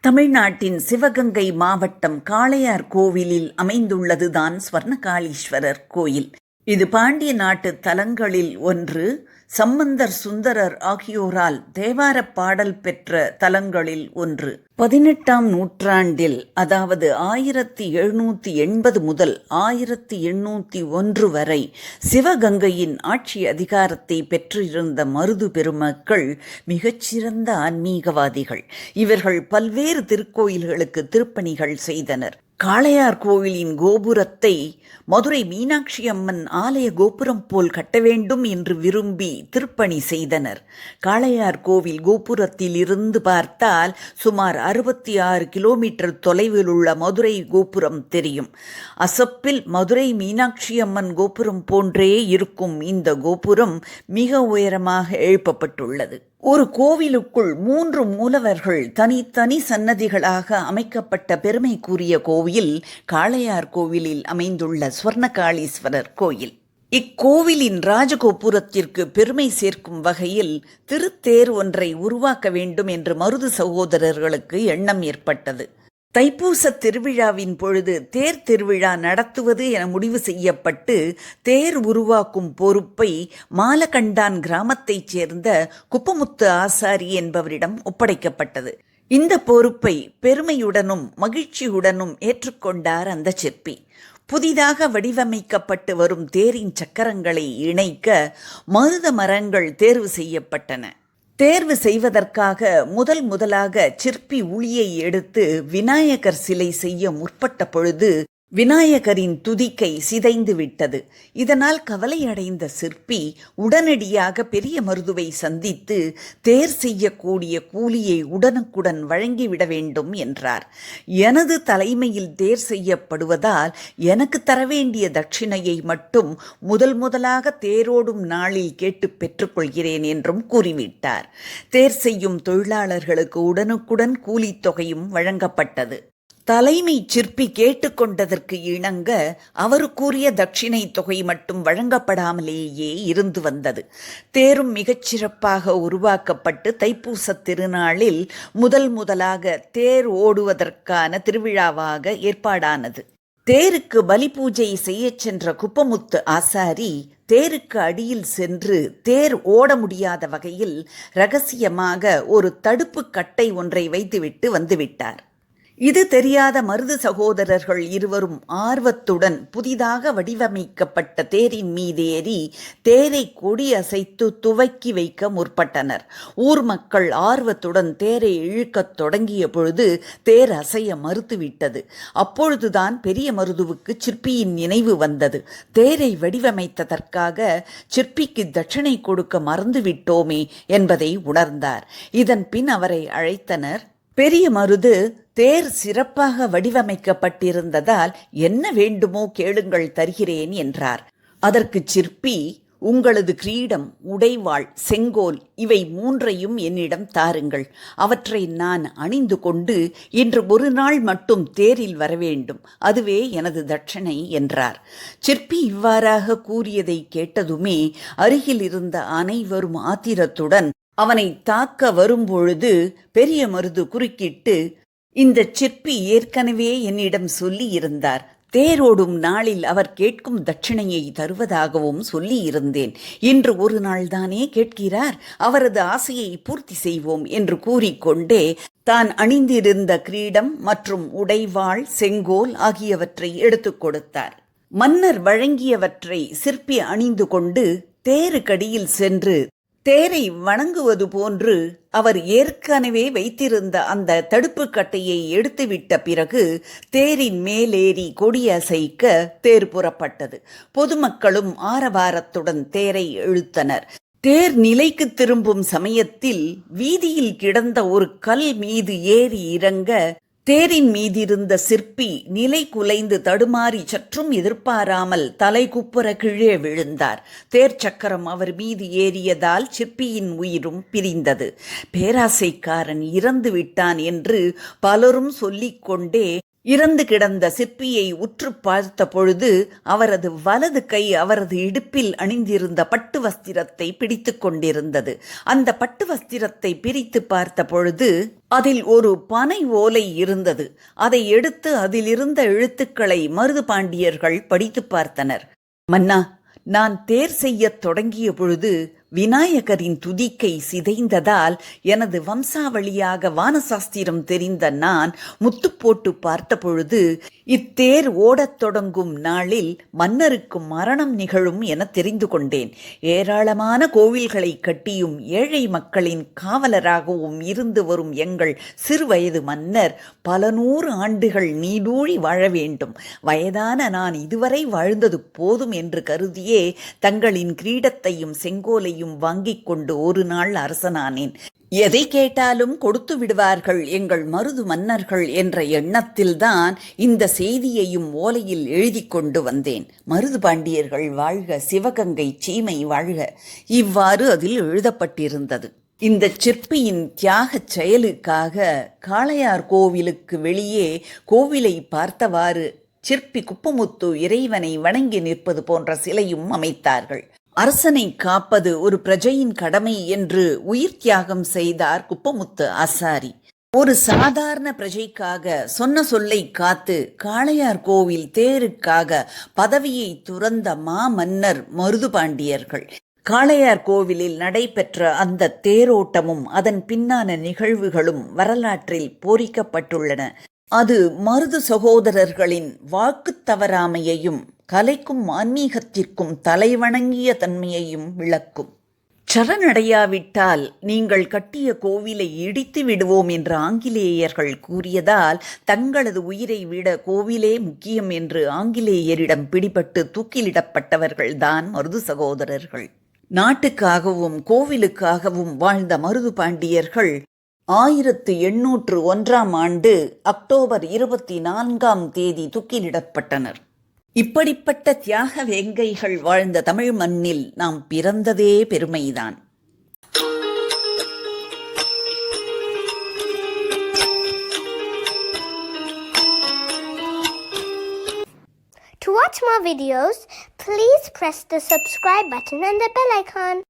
தமிழ்நாட்டின் சிவகங்கை மாவட்டம் காளையார் கோவிலில் அமைந்துள்ளதுதான் ஸ்வர்ணகாளீஸ்வரர் கோயில். இது பாண்டிய நாட்டு தலங்களில் ஒன்று. சம்பந்தர் சுந்தரர் ஆகியோரால் தேவாரப் பாடல் பெற்ற தலங்களில் ஒன்று. 18ஆம் நூற்றாண்டில், அதாவது 1780 முதல் 1801 வரை சிவகங்கையின் ஆட்சி அதிகாரத்தை பெற்றிருந்த மருது பெருமக்கள் மிகச்சிறந்த ஆன்மீகவாதிகள். இவர்கள் பல்வேறு திருக்கோயில்களுக்கு திருப்பணிகள் செய்தனர். காளையார் கோவிலின் கோபுரத்தை மதுரை மீனாட்சி அம்மன் ஆலய கோபுரம் போல் கட்ட வேண்டும் என்று விரும்பி திருப்பணி செய்தனர். காளையார் கோவில் கோபுரத்தில் இருந்து பார்த்தால் சுமார் 66 கிலோமீட்டர் தொலைவில் உள்ள மதுரை கோபுரம் தெரியும். அசப்பில் மதுரை மீனாட்சி அம்மன் கோபுரம் போன்றே இருக்கும் இந்த கோபுரம் மிக உயரமாக எழுப்பப்பட்டுள்ளது. ஒரு கோவிலுக்குள் 3 மூலவர்கள் தனித்தனி சன்னதிகளாக அமைக்கப்பட்ட பெருமைக்குரிய கோவில் காளையார் கோவிலில் அமைந்துள்ள ஸ்வர்ணகாளீஸ்வரர் கோயில். இக்கோவிலின் ராஜகோபுரத்திற்கு பெருமை சேர்க்கும் வகையில் திருத்தேர் ஒன்றை உருவாக்க வேண்டும் என்று மருது சகோதரர்களுக்கு எண்ணம் ஏற்பட்டது. தைப்பூச திருவிழாவின் பொழுது தேர் திருவிழா நடத்துவது என முடிவு செய்யப்பட்டு தேர் உருவாக்கும் பொறுப்பை மாலகண்டான் கிராமத்தைச் சேர்ந்த குப்பமுத்து ஆசாரி என்பவரிடம் ஒப்படைக்கப்பட்டது. இந்த பொறுப்பை பெருமையுடனும் மகிழ்ச்சியுடனும் ஏற்றுக்கொண்டார் அந்த சிற்பி. புதிதாக வடிவமைக்கப்பட்டு வரும் தேரின் சக்கரங்களை இணைக்க மருத மரங்கள் தேர்வு செய்யப்பட்டன. தேர்வு செய்வதற்காக முதலாக சிற்பி உளியை எடுத்து விநாயகர் சிலை செய்ய முற்பட்ட பொழுது விநாயகரின் துதிக்கை சிதைந்து விட்டது. இதனால் கவலையடைந்த சிற்பி உடனடியாக பெரிய மருதுவை சந்தித்து தேர் செய்யக்கூடிய கூலியை உடனுக்குடன் வழங்கிவிட வேண்டும் என்றார். எனது தலைமையில் தேர் செய்யப்படுவதால் எனக்கு தர வேண்டிய தட்சிணையை மட்டும் முதலாக தேரோடும் நாளில் கேட்டு பெற்றுக்கொள்கிறேன் என்றும் கூறிவிட்டார். தேர் செய்யும் தொழிலாளர்களுக்கு உடனுக்குடன் கூலித்தொகையும் வழங்கப்பட்டது. தலைமை சிற்பி கேட்டுக்கொண்டதற்கு இணங்க அவருக்குரிய தட்சிணை தொகை மட்டும் வழங்கப்படாமலேயே இருந்து வந்தது. தேரும் மிகச்சிறப்பாக உருவாக்கப்பட்டு தைப்பூச திருநாளில் முதலாக தேர் ஓடுவதற்கான திருவிழாவாக ஏற்பாடானது. தேருக்கு பலி பூஜை செய்ய சென்ற குப்பமுத்து ஆசாரி தேருக்கு அடியில் சென்று தேர் ஓட முடியாத வகையில் இரகசியமாக ஒரு தடுப்பு கட்டை ஒன்றை வைத்துவிட்டு வந்துவிட்டார். இது தெரியாத மருது சகோதரர்கள் இருவரும் ஆர்வத்துடன் புதிதாக வடிவமைக்கப்பட்ட தேரின் மீதேறி தேரை கொடி அசைத்து துவக்கி வைக்க முற்பட்டனர். ஊர் மக்கள் ஆர்வத்துடன் தேரை இழுக்கத் தொடங்கிய பொழுது தேர் அசைய மறுத்துவிட்டது. அப்பொழுதுதான் பெரிய மருதுவுக்கு சிற்பியின் நினைவு வந்தது. தேரை வடிவமைத்ததற்காக சிற்பிக்கு தட்சணை கொடுக்க மறந்துவிட்டோமே என்பதை உணர்ந்தார். இதன் பின் அவரை அழைத்தனர். பெரிய மருது தேர் சிறப்பாக வடிவமைக்கப்பட்டிருந்ததால் என்ன வேண்டுமோ கேளுங்கள், தருகிறேன் என்றார். அதற்கு சிற்பி, உங்களது கிரீடம், உடைவாள், செங்கோல் இவை 3ஐயும் என்னிடம் தாருங்கள். அவற்றை நான் அணிந்து கொண்டு இன்று ஒரு நாள் மட்டும் தேரில் வரவேண்டும். அதுவே எனது தட்சணை என்றார். சிற்பி இவ்வாறாக கூறியதை கேட்டதுமே அருகில் இருந்த அனைவரும் ஆத்திரத்துடன் அவனை தாக்க வரும்பொழுது பெரிய மருது குறுக்கிட்டு, இந்த சிற்பி ஏற்கனவே என்னிடம் சொல்லி இருந்தார். தேரோடும் நாளில் அவர் கேட்கும் தட்சிணையை தருவதாகவும் சொல்லி இருந்தேன். இன்று ஒரு நாள்தானே கேட்கிறார், அவரது ஆசையை பூர்த்தி செய்வோம் என்று கூறிக்கொண்டே தான் அணிந்திருந்த கிரீடம் மற்றும் உடைவாள், செங்கோல் ஆகியவற்றை எடுத்துக் கொடுத்தார். மன்னர் வழங்கியவற்றை சிற்பி அணிந்து கொண்டு தேருக்கடியில் சென்று தேரை வணங்குவது போன்று அவர் ஏற்கனவே வைத்திருந்த அந்த தடுப்பு கட்டையை எடுத்துவிட்ட பிறகு தேரின் மேலேறி கொடியசைக்க தேர் புறப்பட்டது. பொதுமக்களும் ஆரவாரத்துடன் தேரை இழுத்தனர். தேர் நிலைக்கு திரும்பும் சமயத்தில் வீதியில் கிடந்த ஒரு கல் மீது ஏறி இறங்க தேரின் மீதிருந்த சிற்பி நிலை குலைந்து தடுமாறி சற்றும் எதிர்பாராமல் தலை குப்புற கீழே விழுந்தார். தேர் சக்கரம் அவர் மீது ஏறியதால் சிற்பியின் உயிரும் பிரிந்தது. பேராசைக்காரன் இறந்து விட்டான் என்று பலரும் சொல்லிக்கொண்டே இறந்து கிடந்த சிற்பியை உற்று பார்த்த பொழுது அவரது வலது கை அவரது இடுப்பில் அணிந்திருந்த பட்டு வஸ்திரத்தை பிடித்து கொண்டிருந்தது. அந்த பட்டு வஸ்திரத்தை பிரித்து பார்த்த பொழுது அதில் ஒரு பனை ஓலை இருந்தது. அதை எடுத்து அதிலிருந்த எழுத்துக்களை மருதுபாண்டியர்கள் படித்து பார்த்தனர். மன்னா, நான் தேர் செய்யத் தொடங்கிய பொழுது விநாயகரின் துதிக்கை சிதைந்ததால் எனது வம்சாவளியாக வானசாஸ்திரம் தெரிந்த நான் முத்து போட்டு பார்த்த பொழுது இத்தேர் ஓடத் தொடங்கும் நாளில் மன்னருக்கு மரணம் நிகழும் என தெரிந்து கொண்டேன். ஏராளமான கோவில்களை கட்டியும் ஏழை மக்களின் காவலராகவும் இருந்து வரும் எங்கள் சிறுவயது மன்னர் பல நூறு ஆண்டுகள் நீடூழி வாழ வேண்டும். வயதான நான் இதுவரை வாழ்ந்தது போதும் என்று கருதியே தங்களின் கிரீடத்தையும் செங்கோலையும் வாங்கிக் கொண்டு ஒரு நாள் அரசனானேன். எதை கேட்டாலும் கொடுத்து விடுவார்கள் எங்கள் மருது மன்னர்கள் என்ற எண்ணத்தில்தான் இந்த செய்தியையும் ஓலையில் எழுதி கொண்டு வந்தேன். மருது பாண்டியர்கள் வாழ்க, சிவகங்கை சீமை வாழ்க, இவ்வாறு அதில் எழுதப்பட்டிருந்தது. இந்த சிற்பியின் தியாகச் செயலுக்காக காளையார் கோவிலுக்கு வெளியே கோவிலை பார்த்தவாறு சிற்பி குப்பமுத்து இறைவனை வணங்கி நிற்பது போன்ற சிலையும் அமைத்தார்கள். அரசனை காப்பது ஒரு பிரஜையின் கடமை என்று உயிர் தியாகம் செய்தார் குப்பமுத்து ஆசாரி. ஒரு சாதாரண பிரஜைக்காக சொன்ன சொல்லை காத்து காளையார் கோவில் தேருக்காக பதவியை துறந்த மாமன்னர் மருதுபாண்டியர்கள். காளையார் கோவிலில் நடைபெற்ற அந்த தேரோட்டமும் அதன் பின்னான நிகழ்வுகளும் வரலாற்றில் பொறிக்கப்பட்டுள்ளன. அது மருது சகோதரர்களின் வாக்கு தவறாமையையும் கலைக்கும் ஆன்மீகத்திற்கும் தலைவணங்கிய தன்மையையும் விளக்கும். சரணடையாவிட்டால் நீங்கள் கட்டிய கோவிலை இடித்து விடுவோம் என்று ஆங்கிலேயர்கள் கூறியதால் தங்களது உயிரை விட கோவிலே முக்கியம் என்று ஆங்கிலேயரிடம் பிடிபட்டு தூக்கிலிடப்பட்டவர்கள்தான் மருது சகோதரர்கள். நாட்டுக்காகவும் கோவிலுக்காகவும் வாழ்ந்த மருது பாண்டியர்கள் 1801 அக்டோபர் 24 தூக்கிலிடப்பட்டனர். இப்படிப்பட்ட தியாக வேங்கைகள் வாழ்ந்த தமிழ் மண்ணில் நாம் பிறந்ததே பெருமைதான். To watch more videos, please press the subscribe button and the bell icon.